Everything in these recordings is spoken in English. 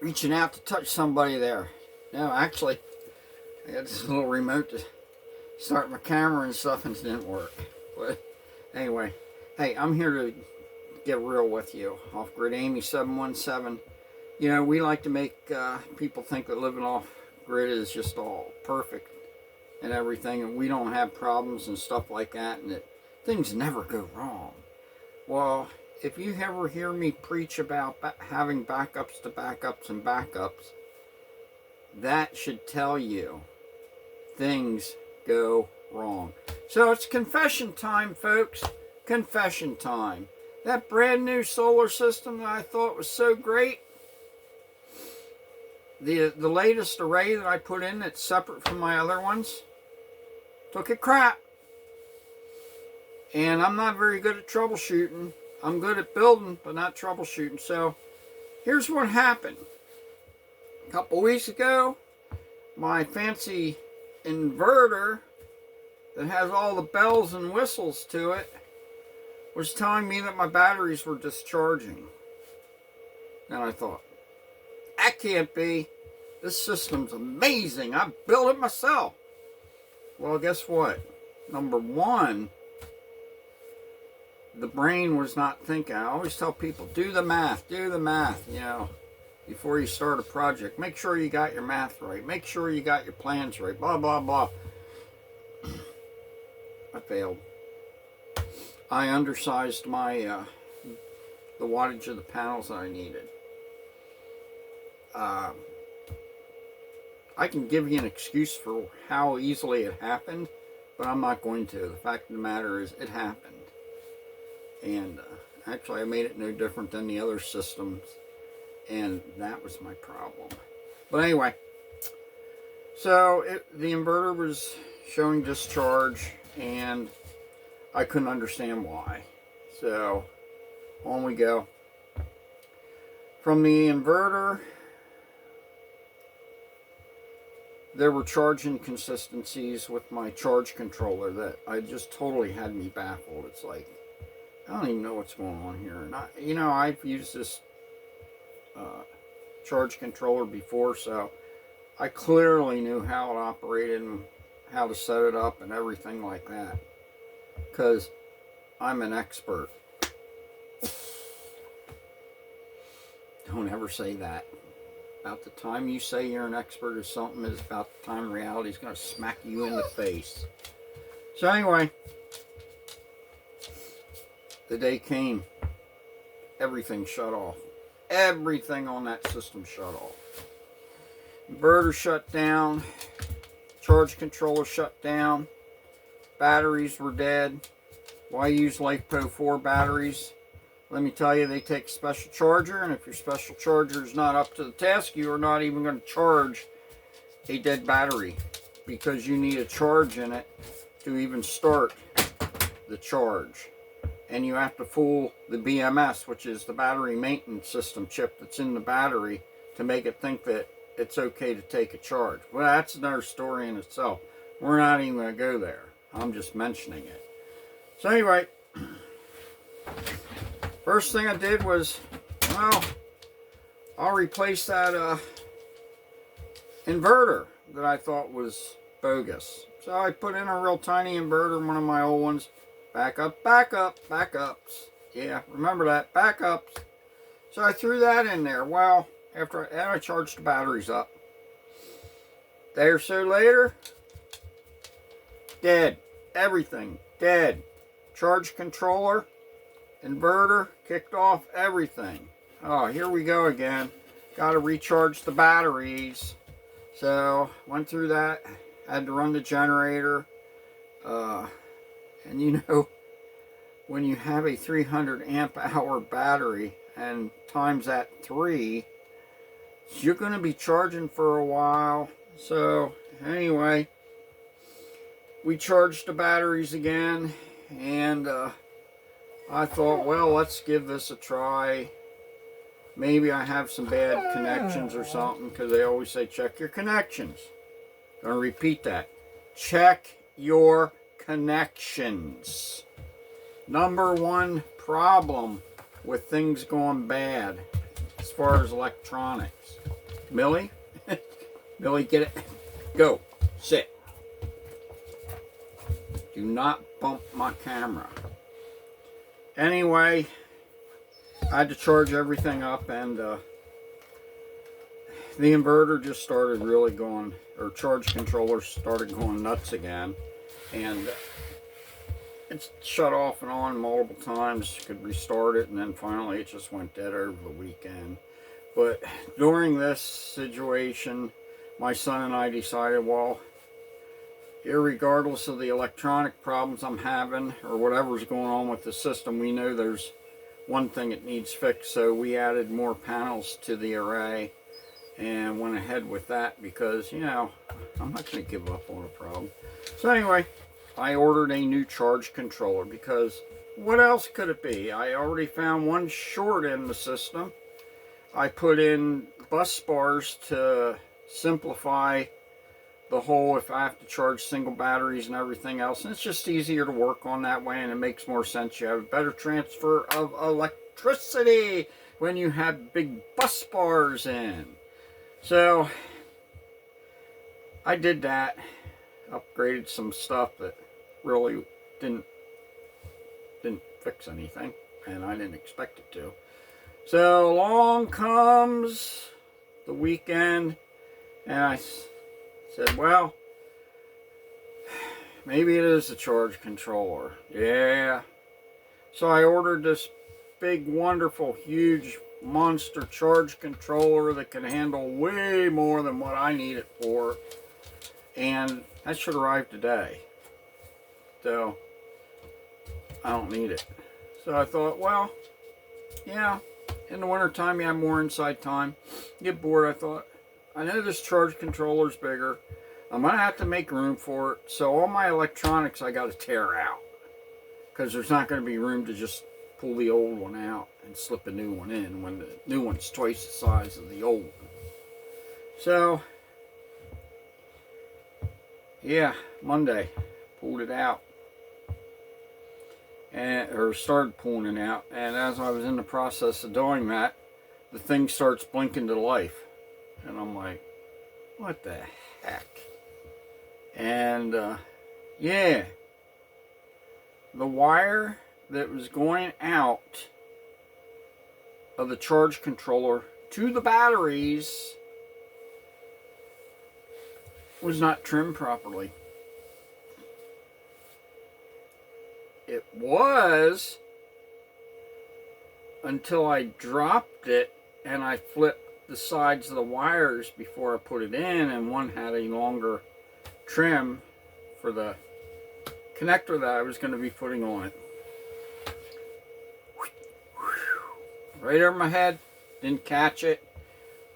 reaching out to touch somebody there. No, actually, I got this little remote to start my camera and stuff, and it didn't work. But anyway, hey, I'm here to get real with you. Off Grid Amy 717. You know, we like to make people think that living off grid is just all perfect and everything, and we don't have problems and stuff like that, and that things never go wrong. Well, if you ever hear me preach about having backups to backups and backups, that should tell you things go wrong. So it's confession time, folks. Confession time. That brand new solar system that I thought was so great, the latest array that I put in that's separate from my other ones, took a crap. And I'm not very good at troubleshooting. I'm good at building, but not troubleshooting. So here's what happened. A couple weeks ago, my fancy inverter that has all the bells and whistles to it was telling me that my batteries were discharging. And I thought, that can't be. This system's amazing. I built it myself. Well, guess what? Number one, the brain was not thinking. I always tell people, do the math, you know, before you start a project. Make sure you got your math right. Make sure you got your plans right, blah, blah, blah. I failed. I undersized my, the wattage of the panels that I needed. I can give you an excuse for how easily it happened, but I'm not going to. The fact of the matter is, it happened. And actually, I made it no different than the other systems, and that was my problem. But anyway, so the inverter was showing discharge, and I couldn't understand why. So on we go. From the inverter, there were charge inconsistencies with my charge controller that I just totally had me baffled. It's like, I don't even know what's going on here. And you know, I've used this charge controller before, so I clearly knew how it operated and how to set it up and everything like that, because I'm an expert. Don't ever say that. About the time you say you're an expert or something is about the time reality's going to smack you in the face. So anyway, the day came. Everything shut off. Everything on that system shut off. Inverter shut down. Charge controller shut down. Batteries were dead. Why use LiFePro 4 batteries? Let me tell you, they take a special charger, and if your special charger is not up to the task, you are not even going to charge a dead battery, because you need a charge in it to even start the charge. And you have to fool the BMS, which is the battery maintenance system chip that's in the battery, to make it think that it's okay to take a charge. Well, that's another story in itself. We're not even going to go there. I'm just mentioning it. So anyway, first thing I did was, well, I'll replace that inverter that I thought was bogus. So I put in a real tiny inverter, one of my old ones. Backups. Yeah, remember that, backups. So I threw that in there. Well, after I charged the batteries up. A day or so later, dead. Everything, dead. Charge controller, inverter, kicked off, everything. Oh, here we go again. Got to recharge the batteries. So, went through that. Had to run the generator. And you know, when you have a 300 amp hour battery and times that 3, you're going to be charging for a while. So, anyway, we charged the batteries again, and I thought, well, let's give this a try. Maybe I have some bad connections or something, because they always say check your connections. Gonna repeat that. Check your connections. Number one problem with things going bad, far as electronics. Millie? Millie, get it. Go. Sit. Do not bump my camera. Anyway, I had to charge everything up, and the inverter just started really going, or charge controller started going nuts again. And it's shut off and on multiple times. Could restart it, and then finally it just went dead over the weekend. But during this situation, my son and I decided, well, irregardless of the electronic problems I'm having or whatever's going on with the system, we know there's one thing that needs fixed. So we added more panels to the array and went ahead with that because, you know, I'm not going to give up on a problem. So anyway, I ordered a new charge controller because what else could it be? I already found one short in the system. I put in bus bars to simplify the whole, if I have to charge single batteries and everything else, and it's just easier to work on that way, and it makes more sense. You have a better transfer of electricity when you have big bus bars in. So I did that, upgraded some stuff that really didn't fix anything, and I didn't expect it to. So along comes the weekend, and I said, well, maybe it is a charge controller. Yeah. So I ordered this big, wonderful, huge monster charge controller that can handle way more than what I need it for. And that should arrive today. So I don't need it. So I thought, well, yeah, in the wintertime you have more inside time. You get bored. I thought, I know this charge controller's bigger. I'm going to have to make room for it. So all my electronics I got to tear out. Because there's not going to be room to just pull the old one out and slip a new one in when the new one's twice the size of the old one. So, yeah, Monday, pulled it out. Or started pulling it out. And as I was in the process of doing that, the thing starts blinking to life. And I'm like, what the heck? And, yeah. The wire that was going out of the charge controller to the batteries was not trimmed properly. It was until I dropped it and I flipped the sides of the wires before I put it in, and one had a longer trim for the connector that I was going to be putting on it. Right over my head, didn't catch it.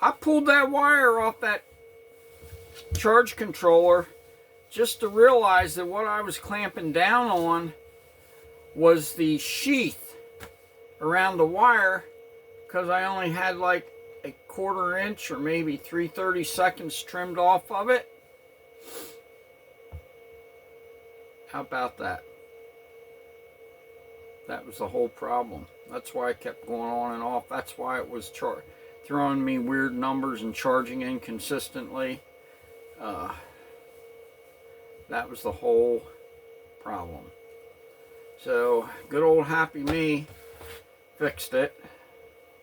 I pulled that wire off that charge controller just to realize that what I was clamping down on was the sheath around the wire, because I only had like a 1/4 inch or maybe 3/32 trimmed off of it. How about that? That was the whole problem. That's why I kept going on and off. That's why it was throwing me weird numbers and charging inconsistently. That was the whole problem. So, good old happy me fixed it.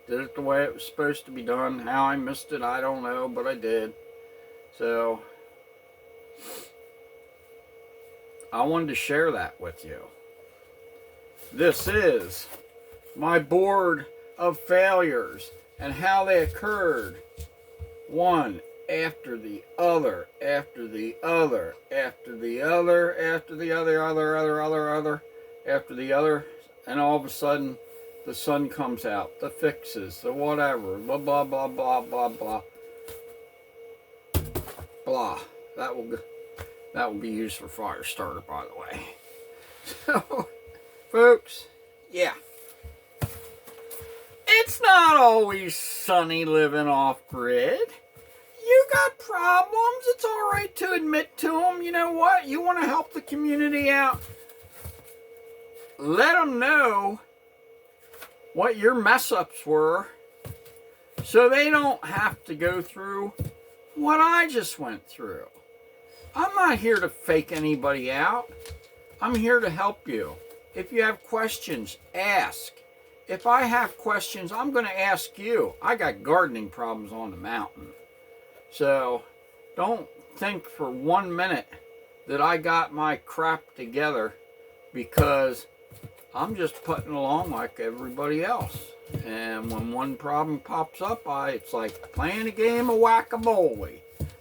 Did it the way it was supposed to be done. How I missed it, I don't know, but I did. So, I wanted to share that with you. This is my board of failures and how they occurred, one after the other, after the other, after the other, after the other, after the other, and all of a sudden the sun comes out, the fixes, the whatever, blah, blah, blah, blah, blah, blah, blah. That will be used for fire starter, by the way. So, folks, yeah. It's not always sunny living off-grid. You got problems. It's all right to admit to them. You know what? You want to help the community out. Let them know what your mess-ups were. so they don't have to go through what I just went through. I'm not here to fake anybody out. I'm here to help you. If you have questions, ask. If I have questions, I'm going to ask you. I got gardening problems on the mountain. So don't think for 1 minute that I got my crap together, because I'm just putting along like everybody else. And when one problem pops up, it's like playing a game of whack-a-mole.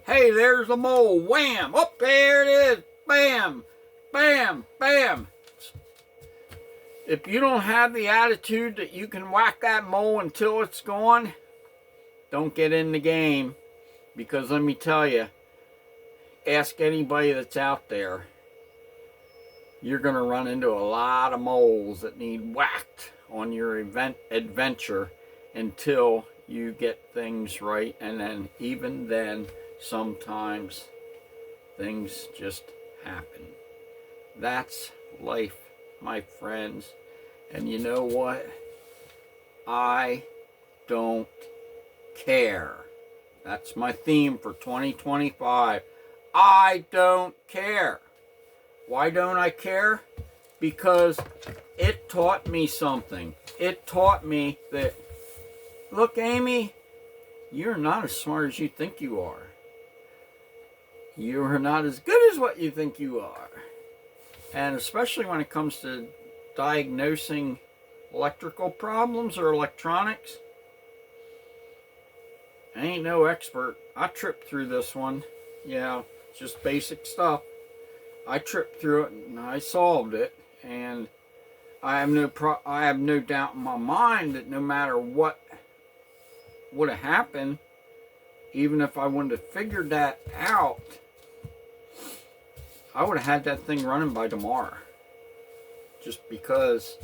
Hey, there's a mole. Wham! Up there it is. Bam! Bam! Bam! If you don't have the attitude that you can whack that mole until it's gone, don't get in the game. Because let me tell you, ask anybody that's out there, you're going to run into a lot of moles that need whacked on your adventure until you get things right. And then, even then, sometimes things just happen. That's life, my friends. And you know what? I don't care. That's my theme for 2025. I don't care. Why don't I care? Because it taught me something. It taught me that, look, Amy, you're not as smart as you think you are. You are not as good as what you think you are. And especially when it comes to diagnosing electrical problems or electronics, I ain't no expert. I tripped through this one. Yeah, just basic stuff. I tripped through it and I solved it. And I have no doubt in my mind that no matter what would have happened, even if I wouldn't have figured that out, I would have had that thing running by tomorrow. Just because.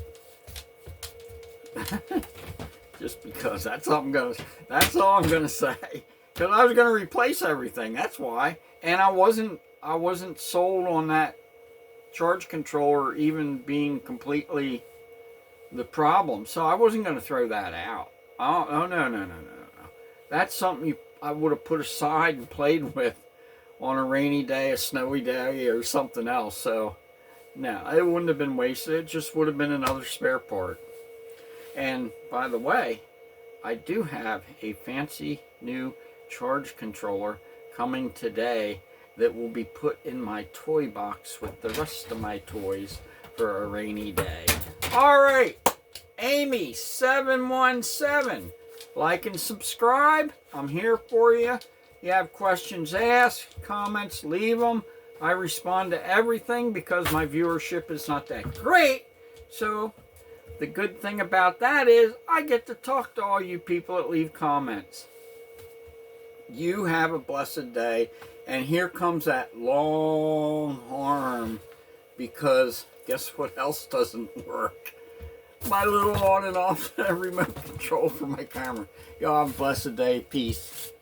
Just because. That's all I'm gonna say. Because I was gonna replace everything. That's why. And I wasn't sold on that charge controller even being completely the problem. So I wasn't going to throw that out. Oh, no. That's something I would have put aside and played with on a rainy day, a snowy day, or something else. So, no, it wouldn't have been wasted. It just would have been another spare part. And, by the way, I do have a fancy new charge controller coming today that will be put in my toy box with the rest of my toys for a rainy day. Alright, Amy717. Like and subscribe. I'm here for you. You have questions, ask. Comments, leave them. I respond to everything because my viewership is not that great. So, the good thing about that is I get to talk to all you people that leave comments. You have a blessed day. And here comes that long arm, because guess what else doesn't work? My little on and off remote control for my camera. Y'all have a blessed day. Peace.